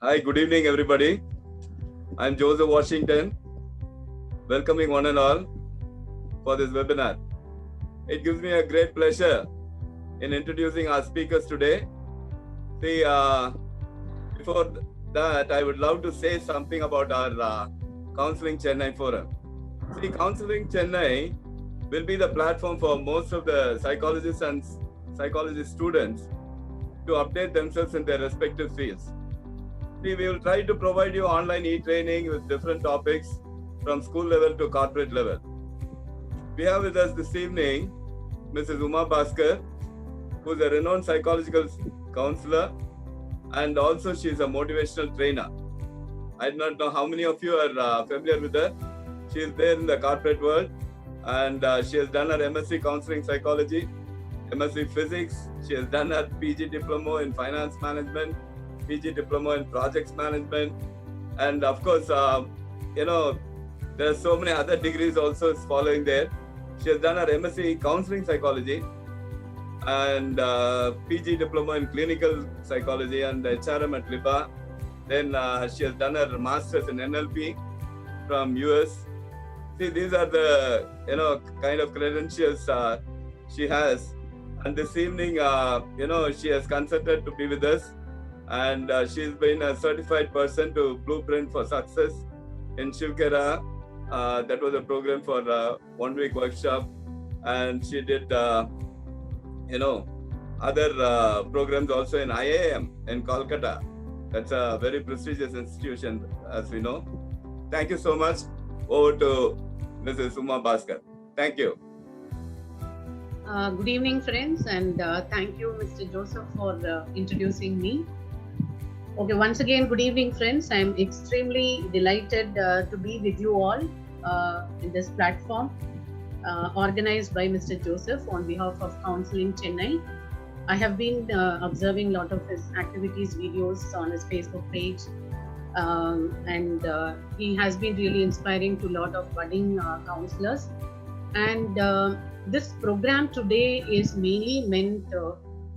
Hi, good evening, everybody. I'm Joseph Washington, welcoming one and all for this webinar. It gives me a great pleasure in introducing our speakers today. See, before that, I would love to say something about our Counseling Chennai Forum. See, Counseling Chennai will be the platform for most of the psychologists and psychology students to update themselves in their respective fields. See, we will try to provide you online e-training with different topics from school level to corporate level. We have with us this evening Mrs. Uma Bhaskar, who is a renowned psychological counselor, and also she is a motivational trainer. I do not know how many of you are familiar with her. She is there in the corporate world, and she has done her MSc Counseling Psychology, MSc Physics. She has done her PG Diploma in Finance Management, PG Diploma in Projects Management, and of course, there are so many other degrees also following there. She has done her MSc Counseling Psychology and PG Diploma in Clinical Psychology and HRM at LIBA. Then she has done her Masters in NLP from US. See, these are the kind of credentials she has. And this evening, she has consented to be with us. And she's been a certified person to Blueprint for Success in Shivkera. That was a program for 1 week workshop, and she did other programs also in IIM in Kolkata. That's a very prestigious institution, as we know. Thank you so much. Over to Mrs. Uma Bhaskar. Thank you. Good evening, friends, and thank you, Mr. Joseph, for introducing me. Okay, once again, good evening, friends. I'm extremely delighted to be with you all in this platform organized by Mr. Joseph on behalf of Counseling Chennai. I have been observing a lot of his activities, videos on his Facebook page, and he has been really inspiring to a lot of budding counselors. And this program today is mainly meant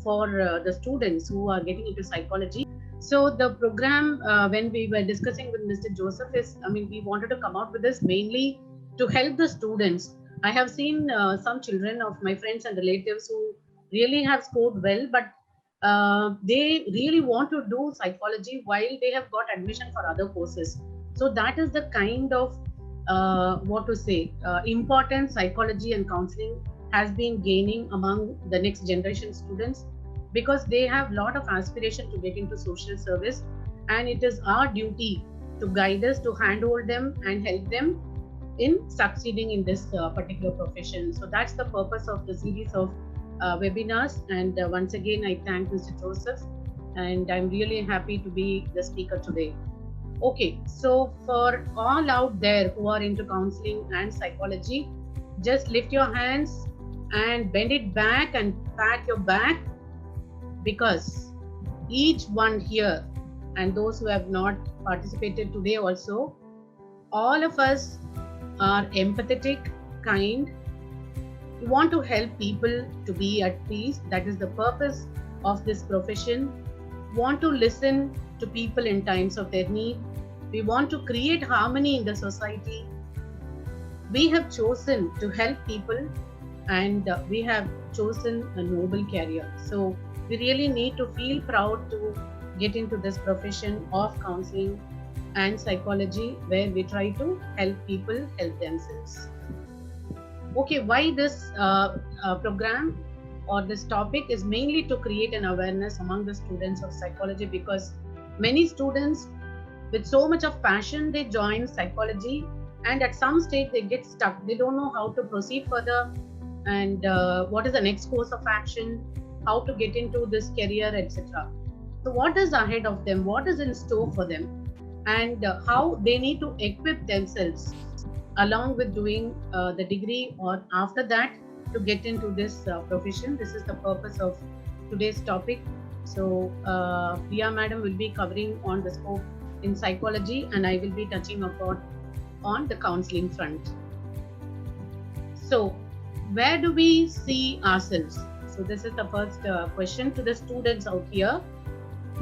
for the students who are getting into psychology. So the program, when we were discussing with Mr. Joseph, we wanted to come out with this mainly to help the students. I have seen some children of my friends and relatives who really have scored well, but they really want to do psychology while they have got admission for other courses. So that is the kind of importance psychology and counseling has been gaining among the next generation students, because they have a lot of aspiration to get into social service, and it is our duty to guide us, to handhold them and help them in succeeding in this particular profession. So that's the purpose of the series of webinars. And once again, I thank Mr. Joseph, and I'm really happy to be the speaker today. Okay, so for all out there who are into counseling and psychology, just lift your hands and bend it back and pat your back, because each one here and those who have not participated today also, all of us are empathetic, kind. We want to help people to be at peace. That is the purpose of this profession. We want to listen to people in times of their need. We want to create harmony in the society. We have chosen to help people, and we have chosen a noble career. So we really need to feel proud to get into this profession of counseling and psychology, where we try to help people help themselves. Okay, why this program or this topic is mainly to create an awareness among the students of psychology, because many students with so much of passion, they join psychology, and at some stage they get stuck. They don't know how to proceed further, and what is the next course of action, how to get into this career, etc. So what is ahead of them, what is in store for them, and how they need to equip themselves along with doing the degree or after that to get into this profession. This is the purpose of today's topic. So Priya madam will be covering on the scope in psychology, and I will be touching upon on the counseling front. So where do we see ourselves? So this is the first question to the students out here.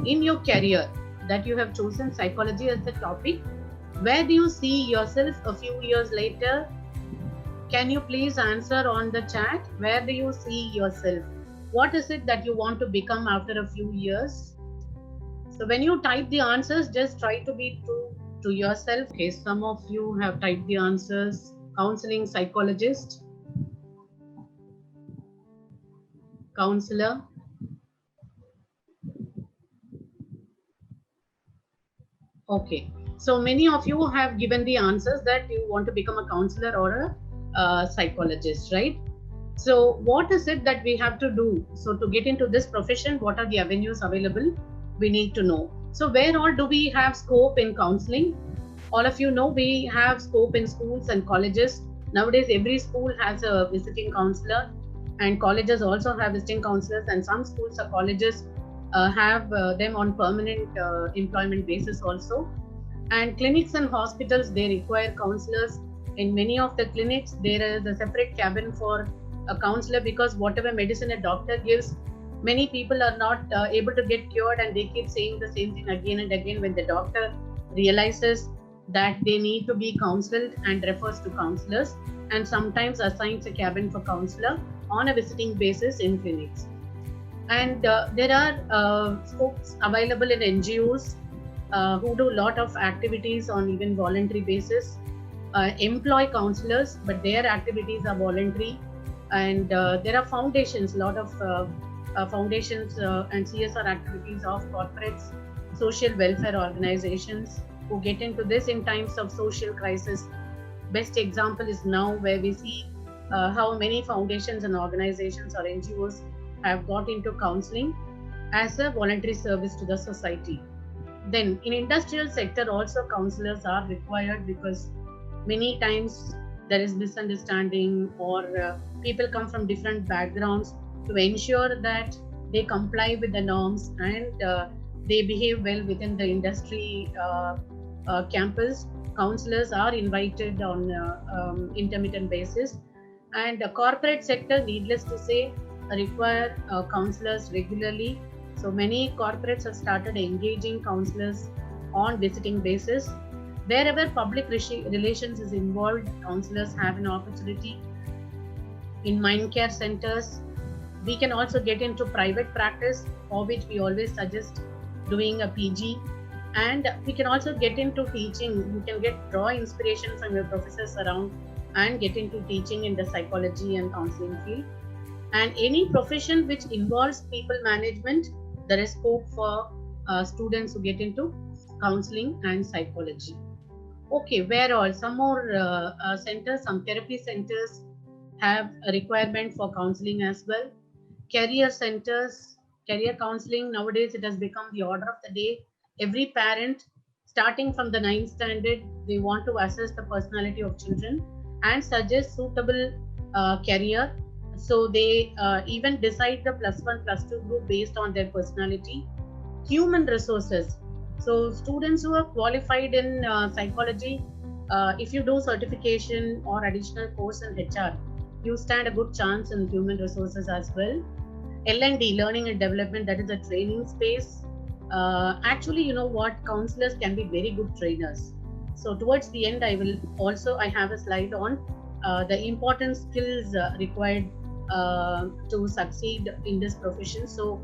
In your career, that you have chosen psychology as the topic. Where do you see yourself a few years later? Can you please answer on the chat? Where do you see yourself? What is it that you want to become after a few years? So when you type the answers, just try to be true to yourself. Okay, some of you have typed the answers. Counseling psychologist, counselor. Okay, so many of you have given the answers that you want to become a counselor or a psychologist, right? So what is it that we have to do? So to get into this profession, what are the avenues available? We need to know. So where all do we have scope in counseling? All of you know we have scope in schools and colleges. Nowadays, every school has a visiting counselor, and colleges also have visiting counselors, and some schools or colleges have them on permanent employment basis also. And clinics and hospitals, they require counselors. In many of the clinics, there is a separate cabin for a counselor, because whatever medicine a doctor gives, many people are not able to get cured, and they keep saying the same thing again and again. When the doctor realizes that they need to be counseled and refers to counselors, and sometimes assigns a cabin for counselor on a visiting basis in clinics. And there are scopes available in NGOs who do a lot of activities on even voluntary basis, employ counselors, but their activities are voluntary. And there are foundations, a lot of foundations and CSR activities of corporates, social welfare organizations who get into this in times of social crisis. Best example is now where we see how many foundations and organizations or NGOs have got into counseling as a voluntary service to the society. Then in industrial sector also counselors are required, because many times there is misunderstanding, or people come from different backgrounds. To ensure that they comply with the norms and they behave well within the industry campus, counselors are invited on intermittent basis. And the corporate sector, needless to say, require counselors regularly. So many corporates have started engaging counselors on visiting basis. Wherever public relations is involved, counselors have an opportunity. In mind care centers, we can also get into private practice, for which we always suggest doing a PG. And we can also get into teaching. You can draw inspiration from your professors around and get into teaching in the psychology and counseling field. And any profession which involves people management, there is scope for students who get into counseling and psychology. Okay, where all? Some more centers, some therapy centers have a requirement for counseling as well. Career centers, career counseling, nowadays it has become the order of the day. Every parent, starting from the 9th standard, they want to assess the personality of children and suggest suitable career. So they even decide the +1, +2 group based on their personality. Human resources. So students who are qualified in psychology, if you do certification or additional course in HR, you stand a good chance in human resources as well. L&D, learning and development, that is a training space. Actually, you know what, counselors can be very good trainers. So towards the end, I have a slide on the important skills required to succeed in this profession. So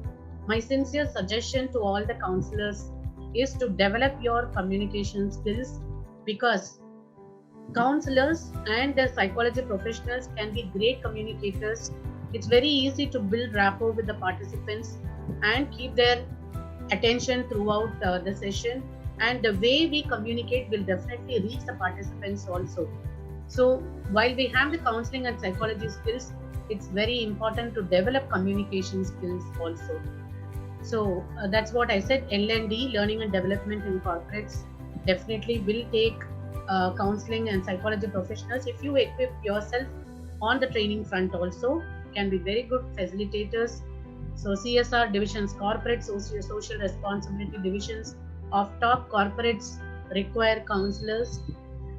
my sincere suggestion to all the counselors is to develop your communication skills, because counselors and the psychology professionals can be great communicators. It's very easy to build rapport with the participants and keep their attention throughout the session, and the way we communicate will definitely reach the participants also. So while we have the counseling and psychology skills, it's very important to develop communication skills also. So that's what I said. L&D, learning and development in corporates, definitely will take counseling and psychology professionals. If you equip yourself on the training front also, can be very good facilitators. So CSR divisions, corporate social responsibility divisions of top corporates require counselors.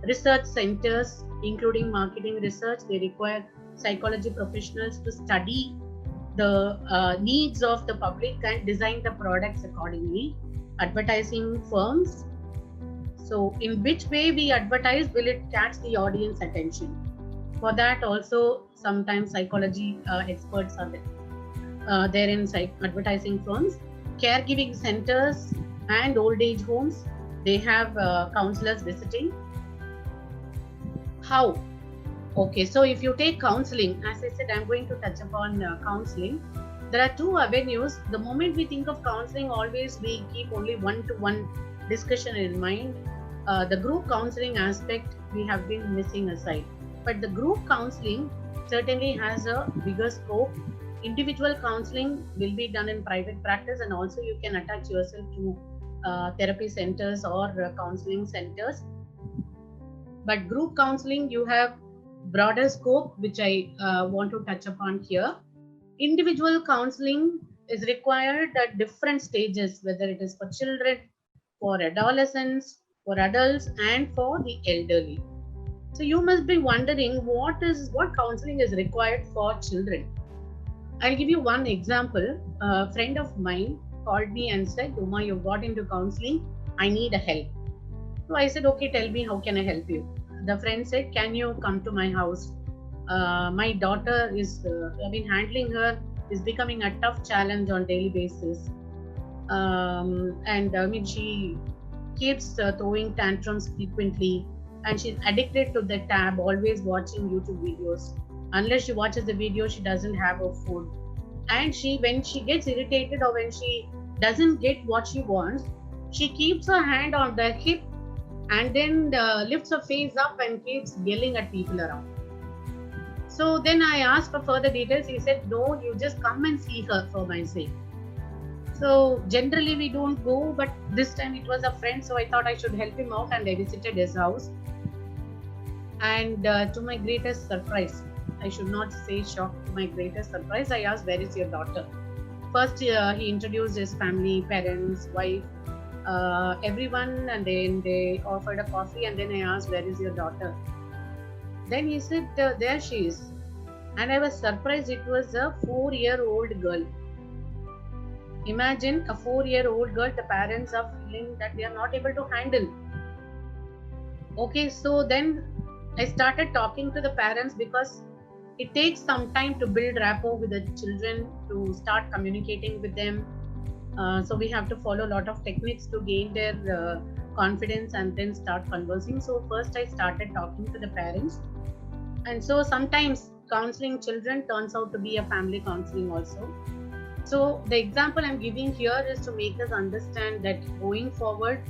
Research centers, including marketing research, they require psychology professionals to study the needs of the public and design the products accordingly. advertising firms. So in which way we advertise, will it catch the audience attention? For that also sometimes psychology experts are there in advertising firms. Caregiving centers and old age homes, they have counselors visiting. How? Okay, so if you take counseling, as I said, I'm going to touch upon counseling. There are two avenues. The moment we think of counseling, always we keep only one-to-one discussion in mind. The group counseling aspect we have been missing aside. But the group counseling certainly has a bigger scope. Individual counseling will be done in private practice, and also you can attach yourself to therapy centers or counseling centers. But group counseling, you have broader scope, which I want to touch upon here. Individual counseling is required at different stages, whether it is for children, for adolescents, for adults, and for the elderly. So you must be wondering what counseling is required for children. I'll give you one example. A friend of mine called me and said, Uma, you got into counseling. I need a help. So I said, okay, tell me, how can I help you? The friend said, can you come to my house? My daughter is, handling her is becoming a tough challenge on daily basis. She keeps throwing tantrums frequently, and she's addicted to the tab, always watching YouTube videos. Unless she watches the video, she doesn't have her food. And when she gets irritated or when she doesn't get what she wants, she keeps her hand on the hip and then lifts her face up and keeps yelling at people around. So then I asked for further details. He said, no, you just come and see her for my sake. So generally we don't go, but this time it was a friend, so I thought I should help him out, and I visited his house. And to my greatest surprise, I should not say shock, to my greatest surprise, I asked, where is your daughter? First, he introduced his family, parents, wife, everyone, and then they offered a coffee, and then I asked, where is your daughter? Then he said, there she is. And I was surprised, it was a 4-year-old girl. Imagine a 4-year-old girl, the parents are feeling that they are not able to handle. Okay, so then I started talking to the parents, because it takes some time to build rapport with the children, to start communicating with them. So we have to follow a lot of techniques to gain their confidence and then start conversing. So first I started talking to the parents. And so sometimes counseling children turns out to be a family counseling also. So the example I'm giving here is to make us understand that going forward,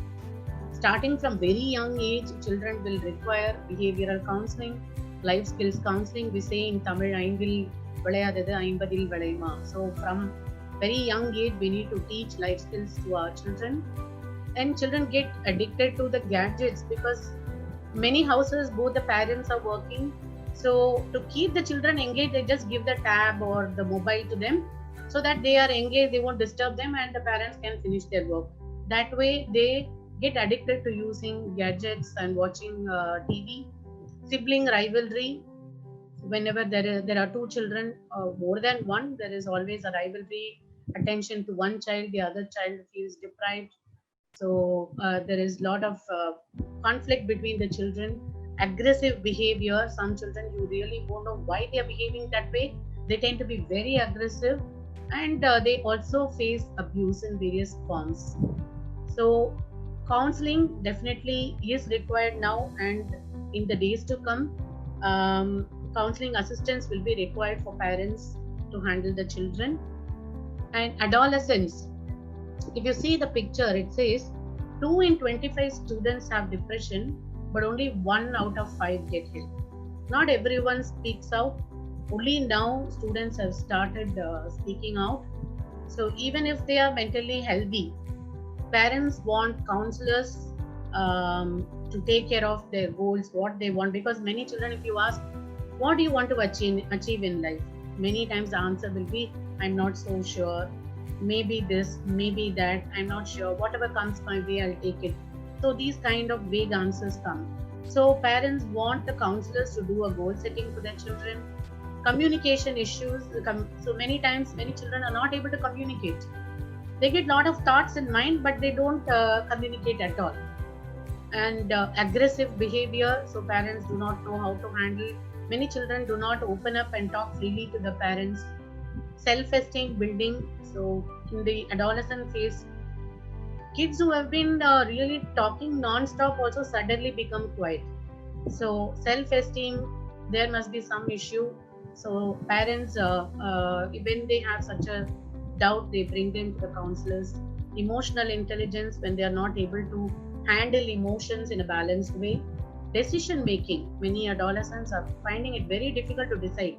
starting from very young age, children will require behavioral counseling, life skills counseling. We say in Tamil, Ainvil Vilayadadu, Aimbadil Vilayma. So from very young age, we need to teach life skills to our children. And children get addicted to the gadgets, because many houses, both the parents are working. So to keep the children engaged, they just give the tab or the mobile to them, so that they are engaged, they won't disturb them, and the parents can finish their work. That way they get addicted to using gadgets and watching TV. Sibling rivalry. Whenever there are two children, more than one, there is always a rivalry. Attention to one child, the other child feels deprived. So there is a lot of conflict between the children. Aggressive behavior. Some children, you really won't know why they are behaving that way. They tend to be very aggressive, and they also face abuse in various forms. So counseling definitely is required now, and in the days to come, counseling assistance will be required for parents to handle the children. And adolescents, if you see the picture, it says 2 in 25 students have depression, but only 1 out of 5 get help. Not everyone speaks out. Only now students have started speaking out. So even if they are mentally healthy, parents want counselors to take care of their goals, what they want. Because many children, if you ask, what do you want to achieve in life? Many times the answer will be, I'm not so sure. Maybe this, maybe that, I'm not sure. Whatever comes my way, I'll take it. So these kind of vague answers come. So parents want the counselors to do a goal setting for their children. Communication issues. So many times, many children are not able to communicate. they get lot of thoughts in mind, but they don't communicate at all. And aggressive behavior, so parents do not know how to handle. Many children do not open up and talk freely to the parents. Self-esteem building, so in the adolescent phase, kids who have been really talking non-stop also suddenly become quiet. So self-esteem, there must be some issue. So parents, when they have such a doubt, they bring them to the counselors. Emotional intelligence, when they are not able to handle emotions in a balanced way. Decision making, many adolescents are finding it very difficult to decide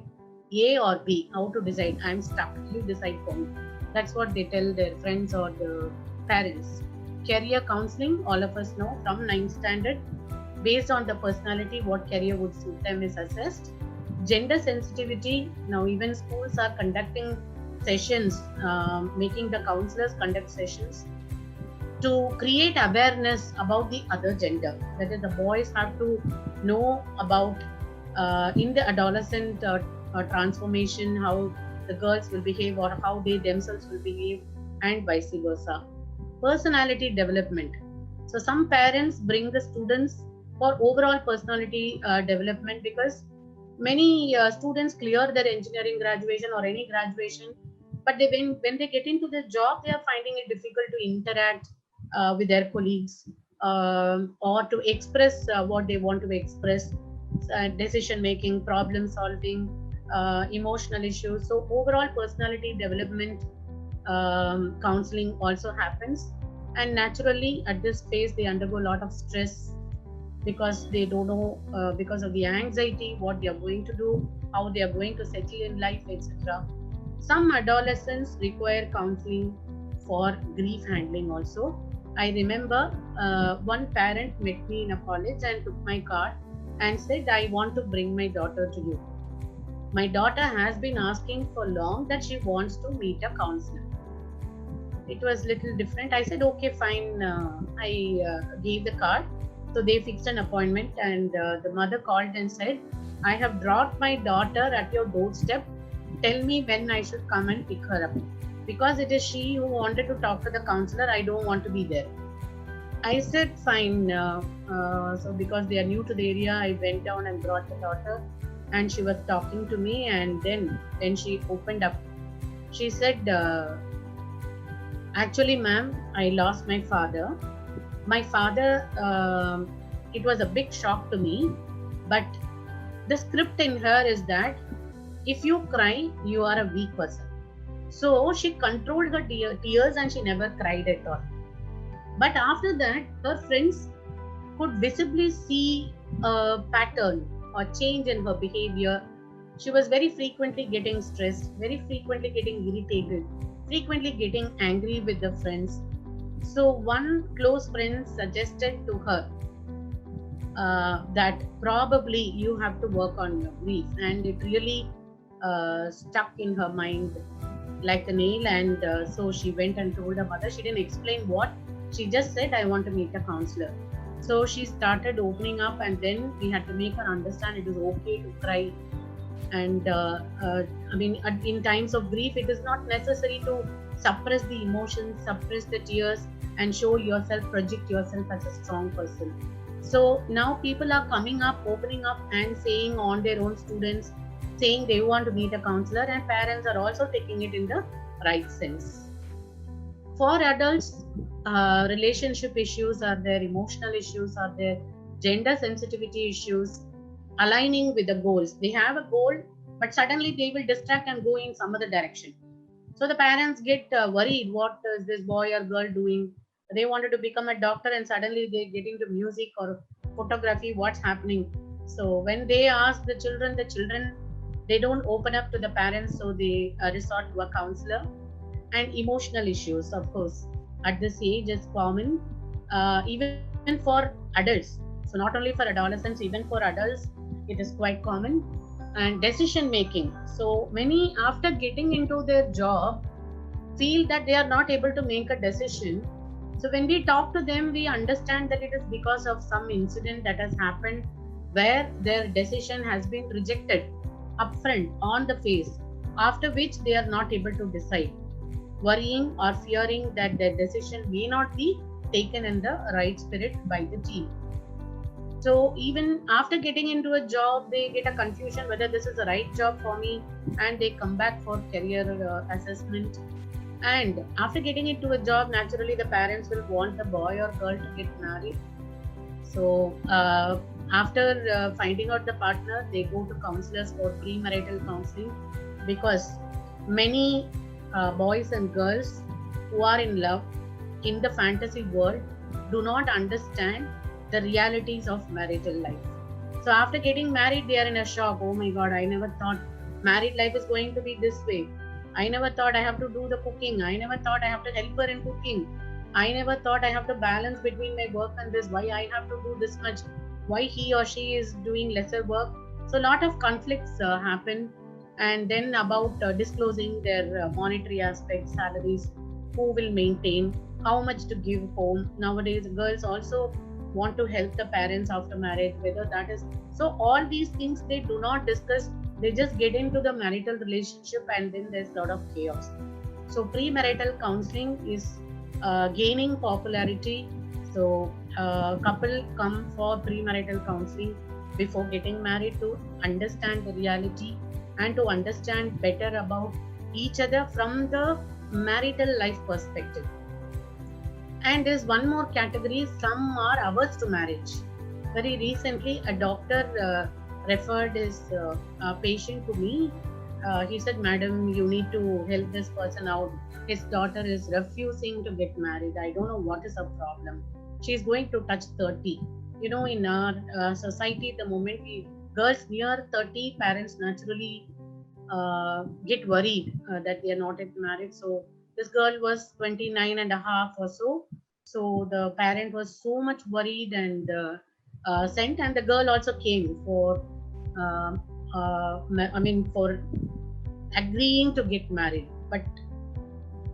A or B, how to decide. I'm stuck, you decide for me. That's what they tell their friends or the parents. Career counseling, all of us know from 9th standard, based on the personality, what career would suit them is assessed. Gender sensitivity, now even schools are conducting sessions, making the counselors conduct sessions to create awareness about the other gender. That is, the boys have to know about in the adolescent transformation, how the girls will behave or how they themselves will behave, and vice versa. Personality development. So some parents bring the students for overall personality development, because many students clear their engineering graduation or any graduation, but when they get into the job, they are finding it difficult to interact with their colleagues, or to express what they want to express, decision making, problem solving, emotional issues. So overall personality development counseling also happens. And naturally at this phase they undergo a lot of stress, because they don't know, because of the anxiety, what they are going to do, how they are going to settle in life, etc. Some adolescents require counseling for grief handling also. I remember one parent met me in a college and took my card and said, I want to bring my daughter to you. My daughter has been asking for long that she wants to meet a counselor. It was little different. I said, okay, fine. I gave the card. So they fixed an appointment, and the mother called and said, I have dropped my daughter at your doorstep. Tell me when I should come and pick her up. Because it is she who wanted to talk to the counselor, I don't want to be there. I said, fine. So because they are new to the area, I went down and brought the daughter, and she was talking to me, and then she opened up. She said, actually, ma'am, I lost my father. My father, it was a big shock to me, but the script in her is that if you cry, you are a weak person. So she controlled her tears and she never cried at all. But after that, her friends could visibly see a pattern or change in her behavior. She was very frequently getting stressed, very frequently getting irritated, frequently getting angry with the friends. So one close friend suggested to her that probably you have to work on your grief, and it really stuck in her mind like a nail. And so she went and told her mother. She didn't explain what, she just said, I want to meet a counselor. So she started opening up, and then we had to make her understand it is okay to cry. And I mean, in times of grief, it is not necessary to suppress the emotions, suppress the tears, and show yourself, project yourself as a strong person. So now people are coming up, opening up, and saying on their own, students saying they want to meet a counselor, and parents are also taking it in the right sense. For adults, relationship issues are there, emotional issues are there, gender sensitivity issues, aligning with the goals. They have a goal, but suddenly they will distract and go in some other direction. So the parents get worried. What is this boy or girl doing? They wanted to become a doctor, and suddenly they get into music or photography. What's happening? So when they ask the children, they don't open up to the parents, so they resort to a counselor. And emotional issues, of course, at this age is common, even for adults. So not only for adolescents, even for adults, it is quite common. And decision making. So many, after getting into their job, feel that they are not able to make a decision. So when we talk to them, we understand that it is because of some incident that has happened where their decision has been rejected upfront on the face, after which they are not able to decide. worrying or fearing that their decision may not be taken in the right spirit by the team. So even after getting into a job, they get a confusion whether this is the right job for me, and they come back for career assessment. And after getting into a job, naturally the parents will want the boy or girl to get married. So after finding out the partner, they go to counselors for premarital counseling, because many boys and girls who are in love in the fantasy world do not understand the realities of marital life. So after getting married, they are in a shock. Oh my God, I never thought married life is going to be this way. I never thought I have to do the cooking. I never thought I have to help her in cooking. I never thought I have to balance between my work and this. Why I have to do this much? Why he or she is doing lesser work? So a lot of conflicts happen. And then about disclosing their monetary aspects, salaries, who will maintain, how much to give home. Nowadays, girls also want to help the parents after marriage, whether that is. So all these things they do not discuss. They just get into the marital relationship, and then there's a lot of chaos. So premarital counseling is gaining popularity. So couple come for premarital counseling before getting married to understand the reality and to understand better about each other from the marital life perspective. And there's one more category, some are averse to marriage. Very recently, a doctor referred his patient to me. He said, Madam, you need to help this person out. His daughter is refusing to get married. I don't know what is her problem. She's going to touch 30. You know, in our society, the moment girls near 30, parents naturally get worried that they are not yet married. So this girl was 29 and a half or so. So the parent was so much worried and sent, and the girl also came for, for agreeing to get married. But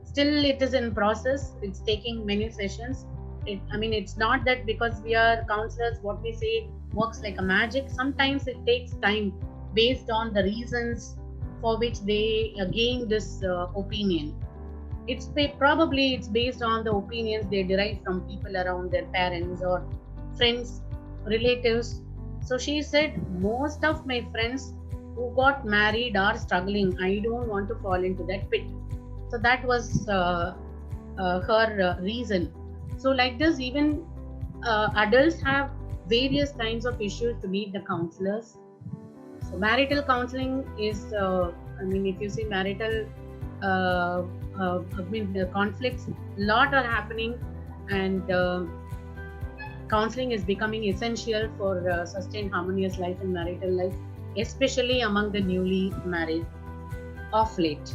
still it is in process. It's taking many sessions. It's not that because we are counselors, what we say works like a magic. Sometimes it takes time based on the reasons for which they gain this opinion. It's based on the opinions they derive from people around, their parents or friends, relatives. So she said, most of my friends who got married are struggling. I don't want to fall into that pit. So that was her reason. So like this, even adults have various kinds of issues to meet the counselors. So marital counseling is, if you see marital the conflicts, lot are happening, and counseling is becoming essential for sustained harmonious life in marital life, especially among the newly married of late.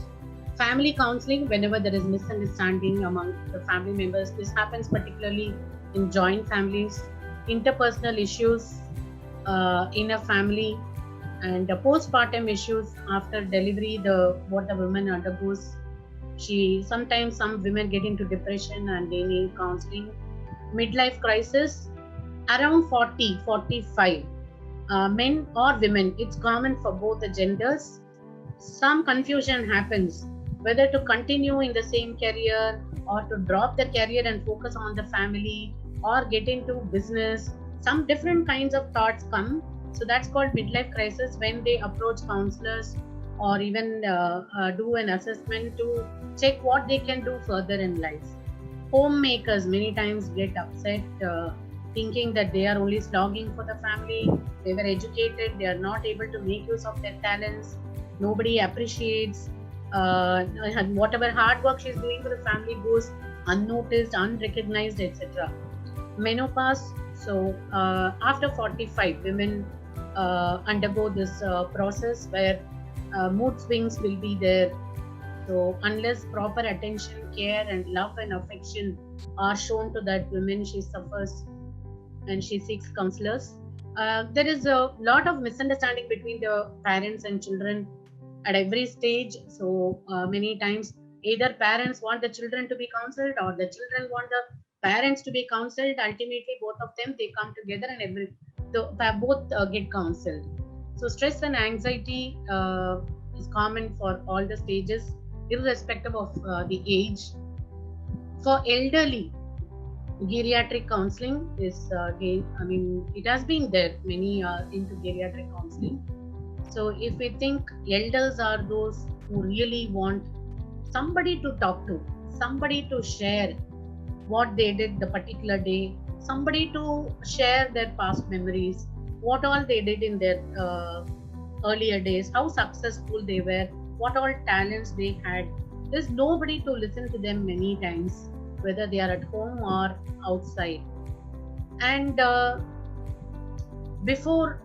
Family counseling, whenever there is misunderstanding among the family members, this happens particularly in joint families, interpersonal issues in a family, and postpartum issues after delivery, what the woman undergoes. Sometimes some women get into depression and they need counseling. Midlife crisis, around 40, 45, men or women, it's common for both the genders. Some confusion happens whether to continue in the same career or to drop the career and focus on the family or get into business. Some different kinds of thoughts come. So that's called midlife crisis, when they approach counselors or even do an assessment to check what they can do further in life. Homemakers many times get upset, thinking that they are only slogging for the family. They were educated, they are not able to make use of their talents. Nobody appreciates. Whatever hard work she's doing for the family goes unnoticed, unrecognized, etc. Menopause. So after 45, women undergo this process where mood swings will be there. So unless proper attention, care, and love and affection are shown to that woman, she suffers and she seeks counselors. There is a lot of misunderstanding between the parents and children at every stage. So many times either parents want the children to be counseled or the children want the parents to be counseled. Ultimately, both of them, they come together and both get counseled. So stress and anxiety is common for all the stages. irrespective of the age. For elderly, geriatric counseling is it has been there. Many are into geriatric counseling. So if we think elders are those who really want somebody to talk to, somebody to share what they did the particular day, somebody to share their past memories, what all they did in their earlier days, how successful they were, what all talents they had. There's nobody to listen to them many times, whether they are at home or outside. And before,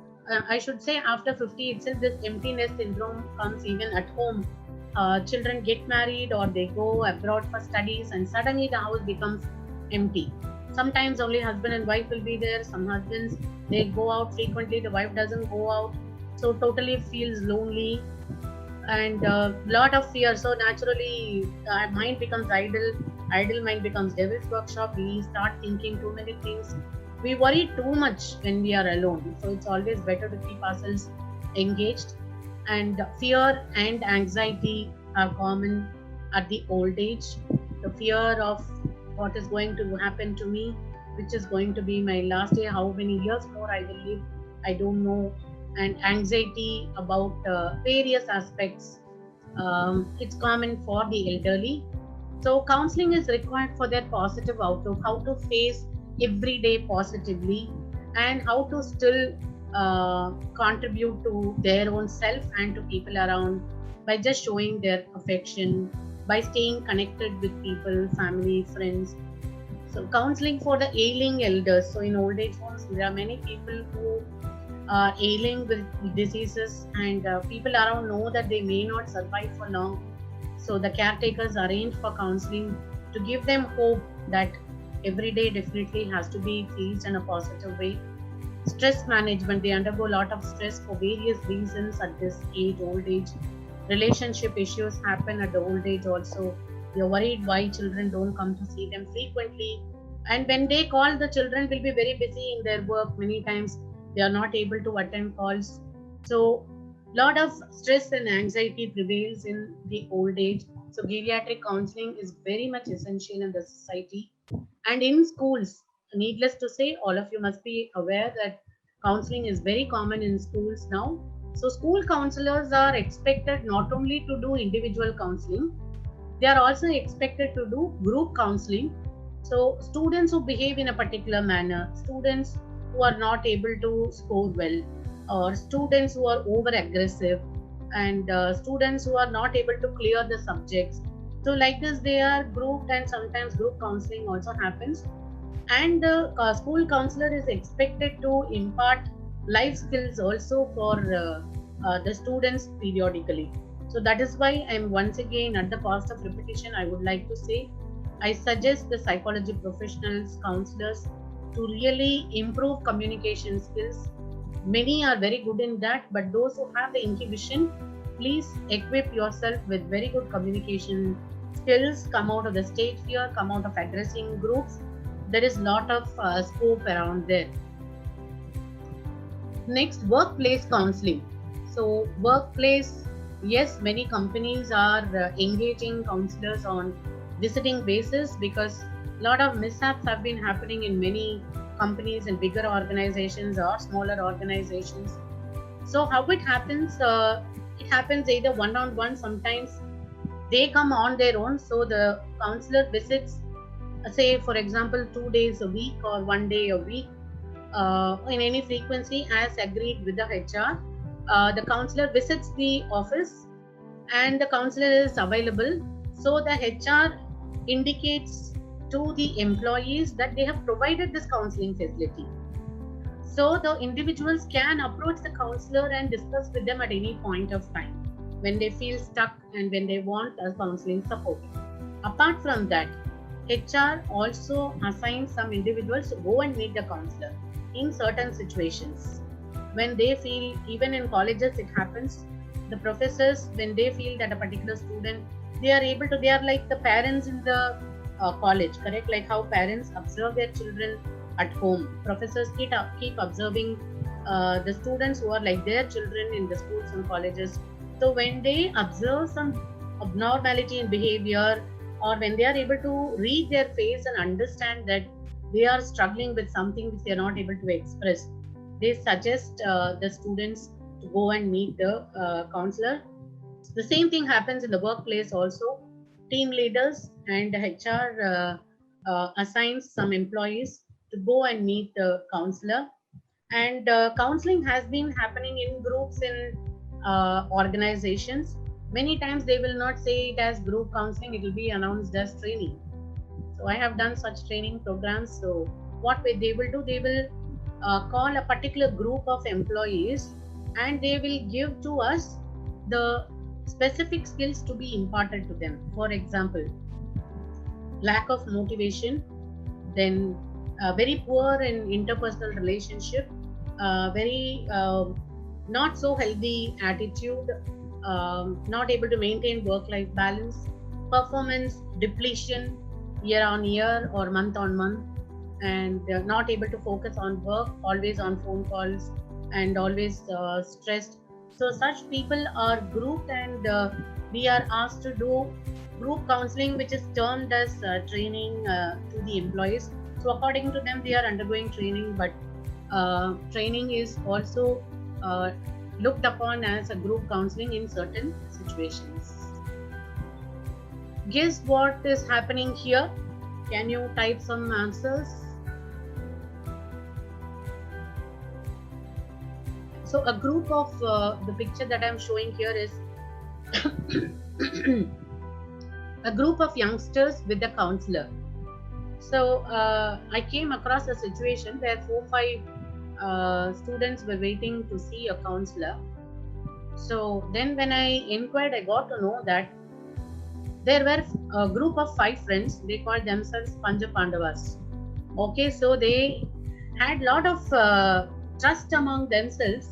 I should say, after 50 itself, this emptiness syndrome comes even at home. Children get married or they go abroad for studies, and suddenly the house becomes empty. Sometimes only husband and wife will be there. Some husbands, they go out frequently, the wife doesn't go out, so totally feels lonely and lot of fear. So naturally, our mind becomes idle. Idle mind becomes devil's workshop. We start thinking too many things. We worry too much when we are alone. So it's always better to keep ourselves engaged. And fear and anxiety are common at the old age. The fear of what is going to happen to me, which is going to be my last day, how many years more I will live, I don't know, and anxiety about various aspects. It's common for the elderly. So counseling is required for their positive outlook, how to face every day positively, and how to still contribute to their own self and to people around by just showing their affection, by staying connected with people, family, friends. So counseling for the ailing elders. So in old age homes, there are many people who are ailing with diseases, and people around know that they may not survive for long. So the caretakers arrange for counseling to give them hope that every day definitely has to be faced in a positive way. Stress management, they undergo a lot of stress for various reasons at this age, old age. Relationship issues happen at the old age also. You're worried why children don't come to see them frequently. And when they call, the children will be very busy in their work. Many times they are not able to attend calls. So lot of stress and anxiety prevails in the old age. So geriatric counseling is very much essential in the society. And in schools, needless to say, all of you must be aware that counseling is very common in schools now. So school counselors are expected not only to do individual counseling, they are also expected to do group counseling. So students who behave in a particular manner, students who are not able to score well, or students who are over aggressive, and students who are not able to clear the subjects. So like this, they are grouped, and sometimes group counseling also happens. And the school counselor is expected to impart life skills also for the students periodically. So that is why I'm once again, at the cost of repetition, I would like to say, I suggest the psychology professionals, counselors, to really improve communication skills. Many are very good in that, but those who have the inhibition, please equip yourself with very good communication skills. Come out of the stage fear, come out of addressing groups. There is a lot of scope around there. Next, workplace counseling. So workplace, yes, many companies are engaging counselors on visiting basis, because a lot of mishaps have been happening in many companies and bigger organizations or smaller organizations. So how it happens either one-on-one, sometimes they come on their own. So the counselor visits, say for example, 2 days a week or 1 day a week, in any frequency as agreed with the HR. The counselor visits the office and the counselor is available. So the HR indicates to the employees that they have provided this counseling facility. So the individuals can approach the counselor and discuss with them at any point of time when they feel stuck and when they want a counseling support. Apart from that, HR also assigns some individuals to go and meet the counselor in certain situations. When they feel, even in colleges it happens, the professors, when they feel that a particular student, they are like the parents in the college, correct? Like how parents observe their children at home. Professors keep observing the students who are like their children in the schools and colleges. So when they observe some abnormality in behavior, or when they are able to read their face and understand that they are struggling with something which they are not able to express, they suggest the students to go and meet the counselor. The same thing happens in the workplace also. Team leaders and HR assigns some employees to go and meet the counselor. And counseling has been happening in groups in organizations. Many times they will not say it as group counseling, it will be announced as training. So I have done such training programs. So what they will do, they will call a particular group of employees and they will give to us the specific skills to be imparted to them. For example, lack of motivation, then very poor in interpersonal relationship, very not so healthy attitude, not able to maintain work-life balance, performance depletion year on year or month on month, and not able to focus on work, always on phone calls, and always stressed. So such people are grouped, and we are asked to do group counseling, which is termed as training to the employees. So according to them, they are undergoing training, but training is also looked upon as a group counseling in certain situations. Guess what is happening here? Can you type some answers? So a group of the picture that I'm showing here is a group of youngsters with a counselor. So I came across a situation where 4-5 students were waiting to see a counselor. So then when I inquired, I got to know that there were a group of 5 friends. They called themselves Pancha Pandavas. Okay, so they had lot of trust among themselves,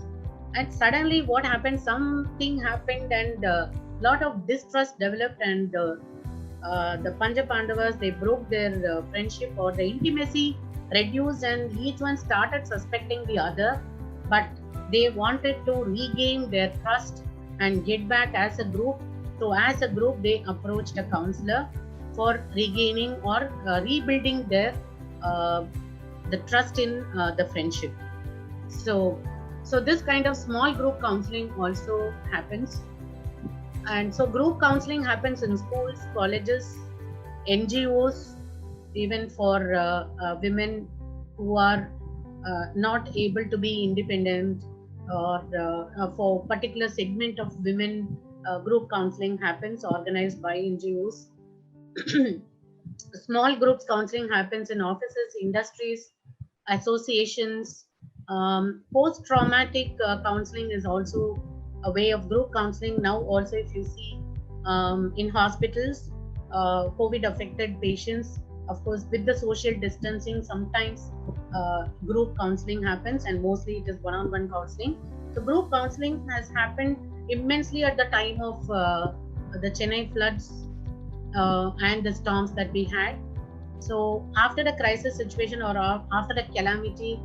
and suddenly what happened, something happened, and lot of distrust developed, and the Pancha Pandavas, they broke their friendship, or the intimacy reduced, and each one started suspecting the other, but they wanted to regain their trust and get back as a group. So as a group, they approached a counselor for regaining or rebuilding their the trust in the friendship. So this kind of small group counseling also happens. And so group counseling happens in schools, colleges, NGOs, even for women who are not able to be independent, or for particular segment of women, group counseling happens, organized by NGOs. Small groups counseling happens in offices, industries, associations. Post-traumatic counseling is also a way of group counseling. Now also, if you see in hospitals, COVID affected patients, of course with the social distancing, sometimes group counseling happens, and mostly it is one-on-one counseling. So group counseling has happened immensely at the time of the Chennai floods and the storms that we had. So after the crisis situation, or after the calamity,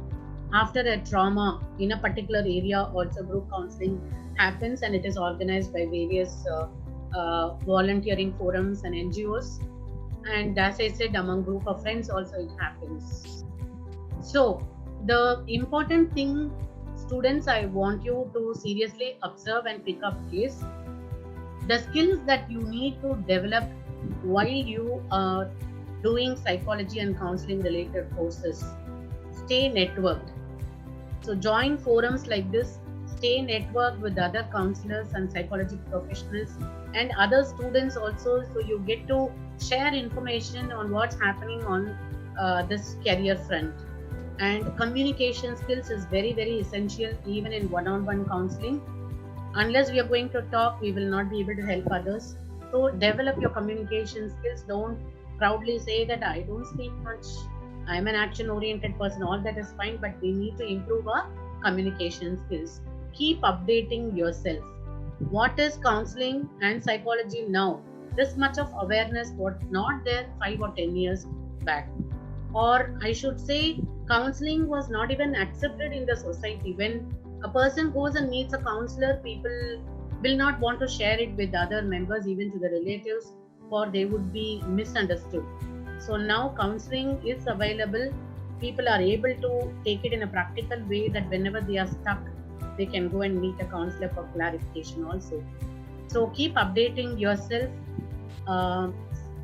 after a trauma in a particular area, also group counseling happens, and it is organized by various volunteering forums and NGOs. And as I said, among group of friends also it happens. So the important thing, students, I want you to seriously observe and pick up is the skills that you need to develop while you are doing psychology and counseling related courses. Stay networked. So join forums like this, stay networked with other counselors and psychology professionals and other students also, so you get to share information on what's happening on this career front. And communication skills is very, very essential even in one-on-one counseling. Unless we are going to talk, we will not be able to help others. So develop your communication skills. Don't proudly say that I don't speak much, I'm an action-oriented person. All that is fine, but we need to improve our communication skills. Keep updating yourself. What is counseling and psychology now? This much of awareness was not there 5 or 10 years back. Or I should say, counseling was not even accepted in the society. When a person goes and meets a counselor, people will not want to share it with other members, even to the relatives, or they would be misunderstood. So now counseling is available. People are able to take it in a practical way, that whenever they are stuck, they can go and meet a counselor for clarification also. So keep updating yourself. Uh,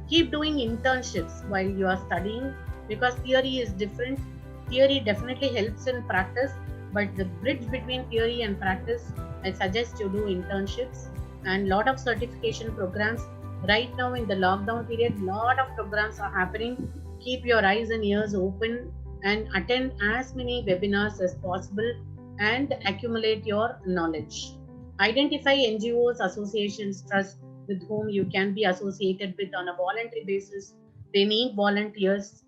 Keep doing internships while you are studying, because theory is different. Theory definitely helps in practice, but the bridge between theory and practice, I suggest you do internships and lot of certification programs. Right now in the lockdown period, lot of programs are happening. Keep your eyes and ears open and attend as many webinars as possible and accumulate your knowledge. Identify NGOs, associations, trusts with whom you can be associated with on a voluntary basis. They need volunteers,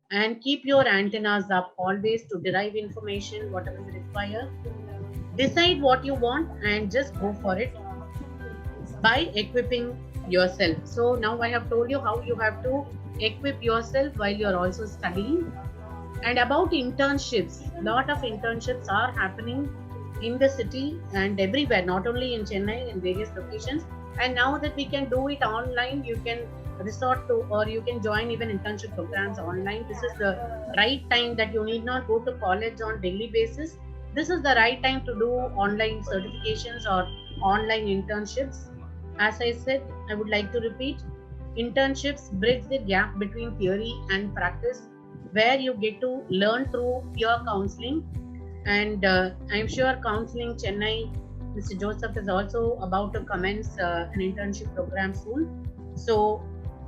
and keep your antennas up always to derive information, whatever is required. Decide what you want and just go for it by equipping yourself. So now I have told you how you have to equip yourself while you're also studying. And about internships, lot of internships are happening in the city and everywhere, not only in Chennai, in various locations. And now that we can do it online, you can resort to, or you can join even internship programs online. This is the right time, that you need not go to college on daily basis. This is the right time to do online certifications or online internships. As I said, I would like to repeat, internships bridge the gap between theory and practice, where you get to learn through peer counseling. And I'm sure Counseling Chennai, Mr. Joseph is also about to commence an internship program soon. So,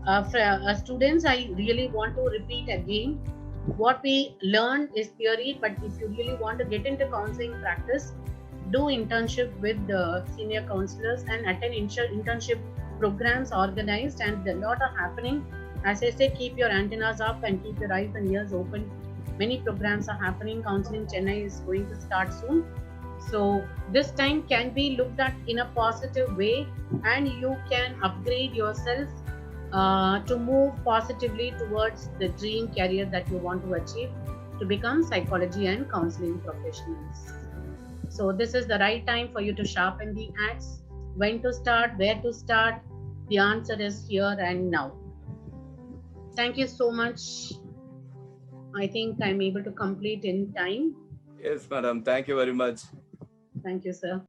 for students, I really want to repeat again, what we learn is theory, but if you really want to get into counseling practice, do internship with the senior counselors and attend internship programs organized, and a lot are happening. As I say, keep your antennas up and keep your eyes and ears open. Many programs are happening. Counseling Chennai is going to start soon. So this time can be looked at in a positive way, and you can upgrade yourself to move positively towards the dream career that you want to achieve, to become psychology and counseling professionals. So this is the right time for you to sharpen the axe. When to start, where to start, the answer is here and now. Thank you so much. I think I'm able to complete in time. Yes, madam. Thank you very much. Thank you, sir.